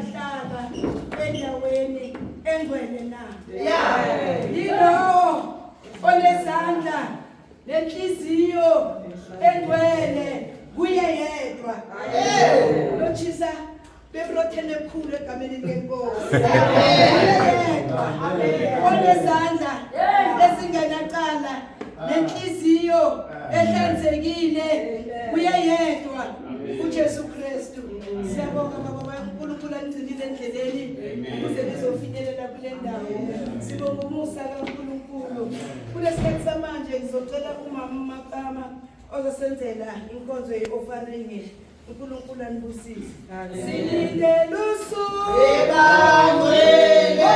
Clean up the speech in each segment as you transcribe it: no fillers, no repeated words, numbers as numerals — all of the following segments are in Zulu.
angahlala endaweni engcwele na? Yilo onesandla nenhliziyo engcwele kuye yedwa. Lochisa bebrothene khulu egameni lenkosi. Yedwa onesandla esingenacala nenhliziyo ehlanzekile kuye yedwa uJesu Kristu. Siyabonga baba uNkulunkulu anigcinile endleleni ukuze nizofinyelela kule ndawo. Sibonga umusa kaNkulunkulu. Kulesikhathi samanje ngizocela umama Maqama ozosenzela inkonzo ye-offering. uNkulunkulu anibusise. Silindele usuku ebangcwele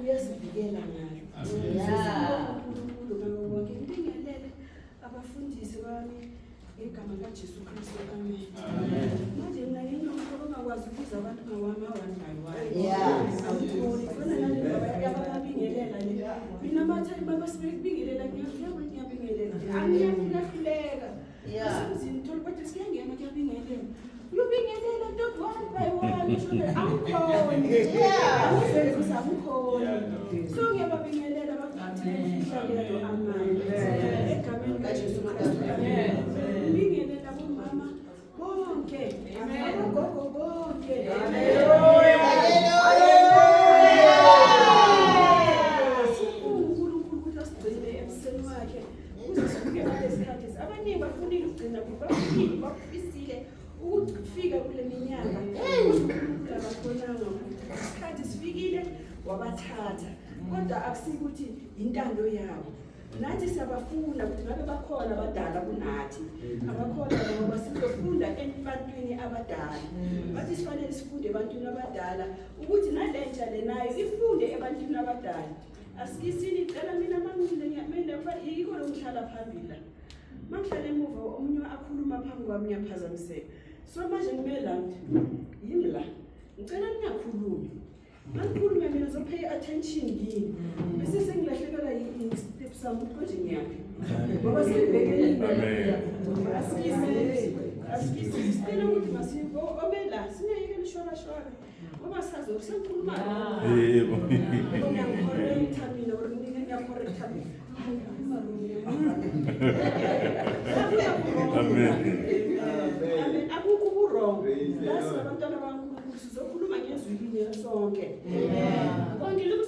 uyazivikela likaJesu Kristu. Amen. Manje mina nginomuntu ongakwazi ukuza abantu ngawami one by one. Awukhoni khona nale ndaba yababingelela le. Mina bathe baba sibingelela ngiyabingelela. Angiyahluleka. Simzini thola bathi siyangena kuyabingelela. Uyobingelela not one by one. Awukhoni. Awukhoni. So ngiyababingelela bathi ngiyabingelela amandla. Egameni likaJesu Kristu. Amen. Bingelela bomama bonke. Amen. Gogo bonke. Amen. uNkulunkulu ukuthi asigcine emseni wakhe ukuze sifike kulesi sikhathi. Abaningi bafunile ukugcina bafisile ukufika kule minyaka. uNkulunkulu akakhonanga isikhathi sifikile wabathatha, kodwa akusikuthi intando yabo. Nathi siyabafuna ukuthi ngabe bakhona abadala kunathi. Abakhona ngoba sizofunda ebantwini abadala. Bathi sifanele sifunde ebantwini abadala ukuthi nalentsha lenayo ifunde ebantwini abadala. Asikisini icela mina mangile yikho lo ngihlala phambili la. Mangihlala emuva omunye akhuluma phambi kwami ngiyaphazamiseka. So manje ngimela yimi la. Ngicela ningakhulumi. Mangikhulume mina pay attention yini. Bese sengilahlekelwa step sami konje ngiyaphi. Ngoba sengibhekene asikisi sicela ukuthi masibo obela singayekela ishora. Ngoba sazokukhuluma. Yebo. Ngiyakorrekta mina or ngiyakorrekta mina. Amen. Akukho wrong. Lasi abantwana baNkulunkulu sizokhuluma ngezwi linye sonke. Konke lokhu